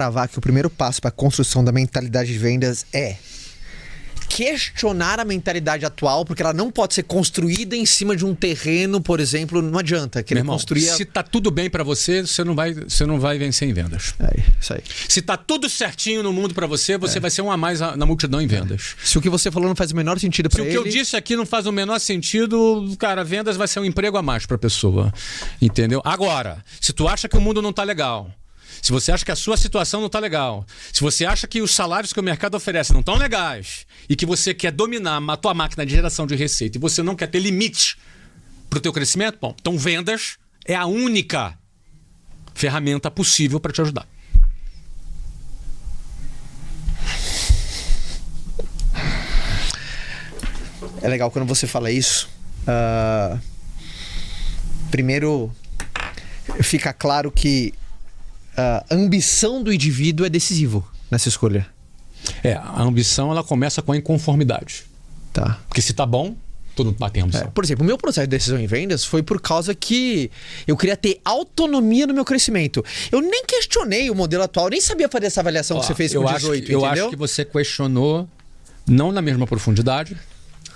Cravar que o primeiro passo para a construção da mentalidade de vendas é questionar a mentalidade atual, porque ela não pode ser construída em cima de um terreno, por exemplo, não adianta querer construir... Se tá tudo bem para você, você não vai vencer em vendas. É, isso aí. Se tá tudo certinho no mundo para você, você vai ser um a mais na multidão em vendas. Se o que você falou não faz o menor sentido para ele... Se o que eu disse aqui não faz o menor sentido, cara, vendas vai ser um emprego a mais para a pessoa. Entendeu? Agora, se tu acha que o mundo não tá legal, se você acha que a sua situação não está legal, se você acha que os salários que o mercado oferece não estão legais e que você quer dominar a tua máquina de geração de receita e você não quer ter limite para o teu crescimento, bom, então vendas é a única ferramenta possível para te ajudar. É legal quando você fala isso. Primeiro, fica claro que a ambição do indivíduo é decisivo nessa escolha. A ambição ela começa com a inconformidade. Tá. Porque se tá bom, todo mundo tem ambição. Por exemplo, o meu processo de decisão em vendas foi por causa que eu queria ter autonomia no meu crescimento. Eu nem questionei o modelo atual, nem sabia fazer essa avaliação que você fez com 18, eu acho que você questionou, não na mesma profundidade,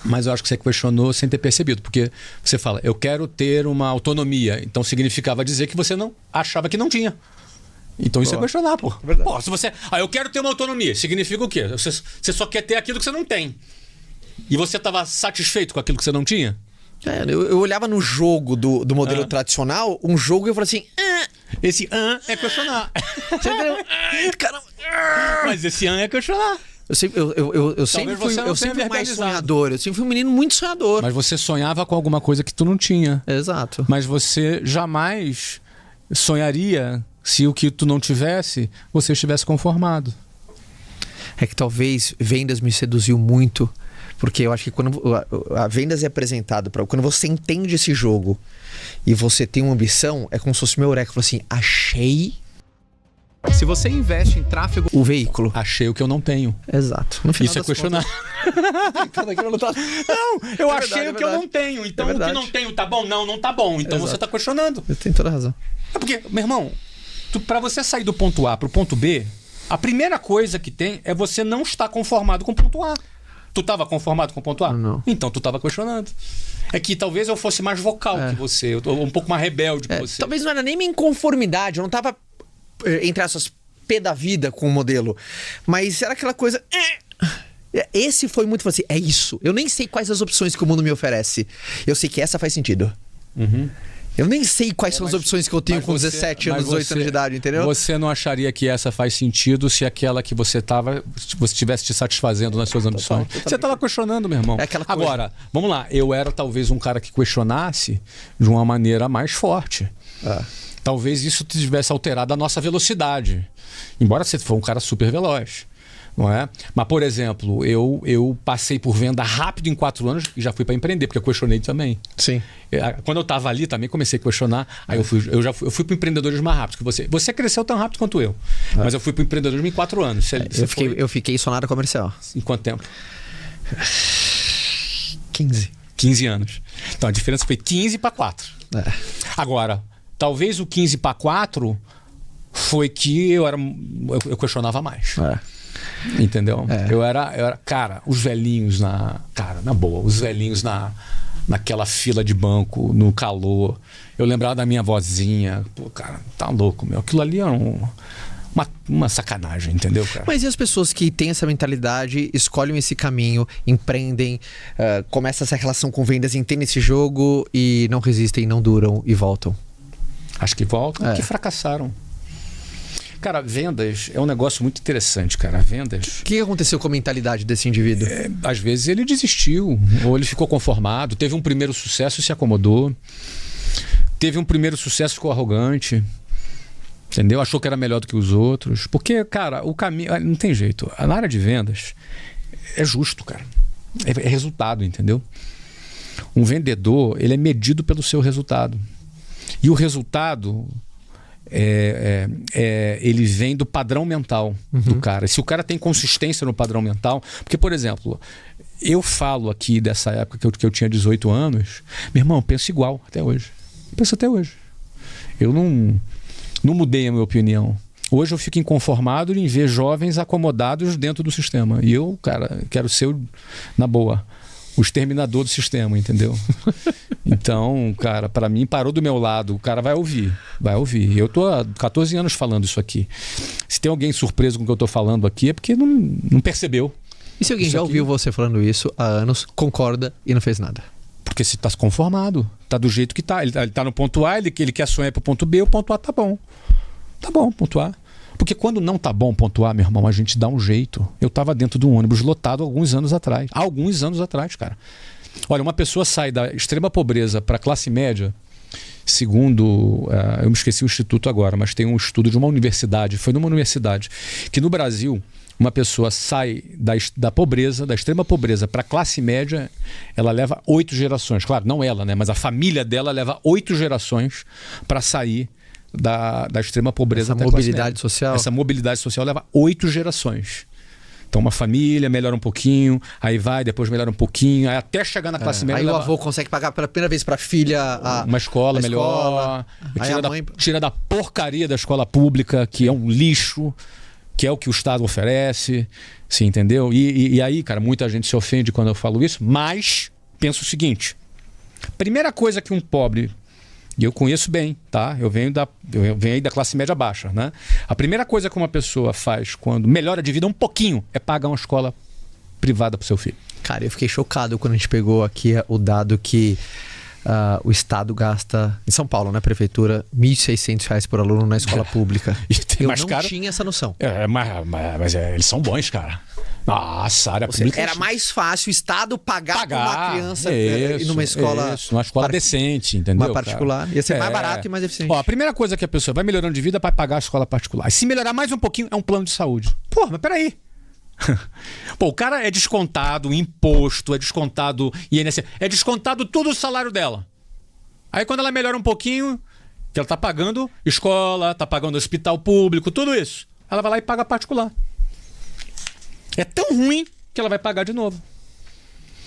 mas eu acho que você questionou sem ter percebido. Porque você fala, eu quero ter uma autonomia. Então significava dizer que você não achava que não tinha. Então isso é questionar, pô. Pô, se você... eu quero ter uma autonomia. Significa o quê? Você só quer ter aquilo que você não tem. E você estava satisfeito com aquilo que você não tinha? Eu olhava no jogo do modelo tradicional, um jogo, e eu falava assim... Esse é questionar. Você entendeu? Caramba. Mas esse é questionar. Eu sempre fui mais sonhador. Eu sempre fui um menino muito sonhador. Mas você sonhava com alguma coisa que tu não tinha. Exato. Mas você jamais sonharia se o que tu não tivesse, você estivesse conformado. É que talvez vendas me seduziu muito, porque eu acho que quando a vendas é apresentado quando você entende esse jogo e você tem uma ambição, é como se fosse meu eureka. Assim, achei. Se você investe em tráfego, o veículo. Achei o que eu não tenho. Exato. Isso é questionar. Não, eu achei o que eu não tenho. Então o que não tenho tá bom? Não tá bom. Então você tá questionando. Eu tenho toda a razão. É porque, meu irmão, para você sair do ponto A pro ponto B, a primeira coisa que tem é você não estar conformado com o ponto A. Tu estava conformado com o ponto A? Não. Então tu estava questionando. É que talvez eu fosse mais vocal que você, ou um pouco mais rebelde que você. Talvez não era nem minha inconformidade, eu não estava entre essas pé da vida com o modelo, mas era aquela coisa... Esse foi muito assim, é isso. Eu nem sei quais as opções que o mundo me oferece. Eu sei que essa faz sentido. Uhum. Eu nem sei quais são as opções que eu tenho com 17 anos, 18 anos de idade, entendeu? Você não acharia que essa faz sentido se aquela que você estivesse te satisfazendo nas suas ambições? Você estava questionando, meu irmão. Agora, vamos lá. Eu era talvez um cara que questionasse de uma maneira mais forte. Talvez isso tivesse alterado a nossa velocidade. Embora você for um cara super veloz. Não é? Mas, por exemplo, eu passei por venda rápido em 4 anos e já fui para empreender, porque eu questionei também. Sim. Quando eu estava ali também comecei a questionar. Aí eu fui para empreendedorismo mais rápido que você. Você cresceu tão rápido quanto eu. Mas eu fui para empreendedorismo em 4 anos. Eu fiquei só na área comercial. Em quanto tempo? 15 anos. Então a diferença foi 15 para 4. Agora, talvez o 15 para 4 foi que eu questionava mais. Entendeu? Eu era, cara, os velhinhos na boa, os velhinhos naquela fila de banco, no calor. Eu lembrava da minha vozinha. Pô, cara, tá louco, meu. Aquilo ali é uma sacanagem, entendeu, cara? Mas e as pessoas que têm essa mentalidade, escolhem esse caminho, empreendem, começam essa relação com vendas, entendem esse jogo e não resistem, não duram e voltam? Acho que voltam, que fracassaram. Cara, vendas é um negócio muito interessante, cara. Vendas... O que aconteceu com a mentalidade desse indivíduo? Às vezes ele desistiu, ou ele ficou conformado, teve um primeiro sucesso e se acomodou. Teve um primeiro sucesso e ficou arrogante. Entendeu? Achou que era melhor do que os outros. Porque, cara, o caminho... Não tem jeito. Na área de vendas é justo, cara. É resultado, entendeu? Um vendedor, ele é medido pelo seu resultado. E o resultado... ele vem do padrão mental do cara. Se o cara tem consistência no padrão mental... Porque, por exemplo, eu falo aqui dessa época que eu tinha 18 anos, meu irmão, eu penso igual até hoje. Eu penso até hoje. Eu não mudei a minha opinião. Hoje eu fico inconformado em ver jovens acomodados dentro do sistema. E eu, cara, quero ser, na boa, o exterminador do sistema, entendeu? Então, cara, para mim, parou do meu lado. O cara vai ouvir. Eu tô há 14 anos falando isso aqui. Se tem alguém surpreso com o que eu tô falando aqui, é porque não percebeu. E se alguém já ouviu você falando isso há anos, concorda e não fez nada? Porque se tá conformado, tá do jeito que tá. Ele tá no ponto A, ele quer sonhar pro ponto B, o ponto A tá bom. Tá bom, ponto A. Porque quando não tá bom pontuar, meu irmão, a gente dá um jeito. Eu tava dentro de um ônibus lotado alguns anos atrás. Cara. Olha, uma pessoa sai da extrema pobreza para classe média, segundo... eu me esqueci o instituto agora, mas tem um estudo de uma universidade, foi numa universidade, que no Brasil, uma pessoa sai da pobreza, da extrema pobreza para classe média, ela leva 8 gerações. Claro, não ela, né? Mas a família dela leva 8 gerações para sair da extrema pobreza. Essa mobilidade social? Essa mobilidade social leva 8 gerações. Então uma família melhora um pouquinho, aí depois melhora um pouquinho, aí até chegar na classe média. Aí o avô consegue pagar pela primeira vez para a filha uma escola melhor. Tira da porcaria da escola pública, que é um lixo, que é o que o Estado oferece. Sim, entendeu? E aí, cara, muita gente se ofende quando eu falo isso, mas penso o seguinte: primeira coisa que um pobre... E eu conheço bem, tá? Eu venho aí da classe média baixa, né? A primeira coisa que uma pessoa faz quando melhora de vida um pouquinho é pagar uma escola privada pro seu filho. Cara, eu fiquei chocado quando a gente pegou aqui o dado que o Estado gasta, em São Paulo, né, prefeitura, R$ 1.600 por aluno na escola pública. Eu não tinha essa noção. Mas eles são bons, cara. Nossa, a área pública... Era mais fácil o Estado pagar para uma criança ir numa escola... Numa escola decente, entendeu? Uma particular. Ia ser mais barato e mais eficiente. Ó, a primeira coisa que a pessoa vai melhorando de vida é para pagar a escola particular. E se melhorar mais um pouquinho, é um plano de saúde. Pô, mas peraí. Pô, o cara é descontado imposto, é descontado INSS, é descontado tudo o salário dela. Aí quando ela melhora um pouquinho, que ela tá pagando escola, tá pagando hospital público, tudo isso, ela vai lá e paga particular. É tão ruim que ela vai pagar de novo.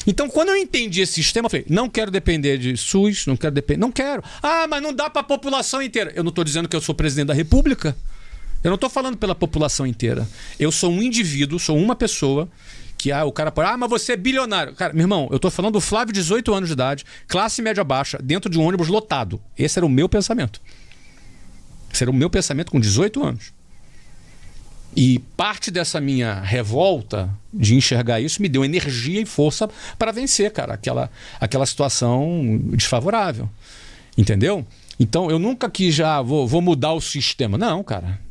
Então, quando eu entendi esse sistema, eu falei, não quero depender de SUS, não quero. Ah, mas não dá para a população inteira. Eu não estou dizendo que eu sou presidente da República. Eu não estou falando pela população inteira. Eu sou um indivíduo, sou uma pessoa que o cara pode... mas você é bilionário. Cara, meu irmão, eu estou falando do Flávio, 18 anos de idade, classe média baixa, dentro de um ônibus lotado. Esse era o meu pensamento. Esse era o meu pensamento com 18 anos. E parte dessa minha revolta de enxergar isso me deu energia e força para vencer, cara, aquela situação desfavorável. Entendeu? Então, eu nunca quis vou mudar o sistema. Não, cara.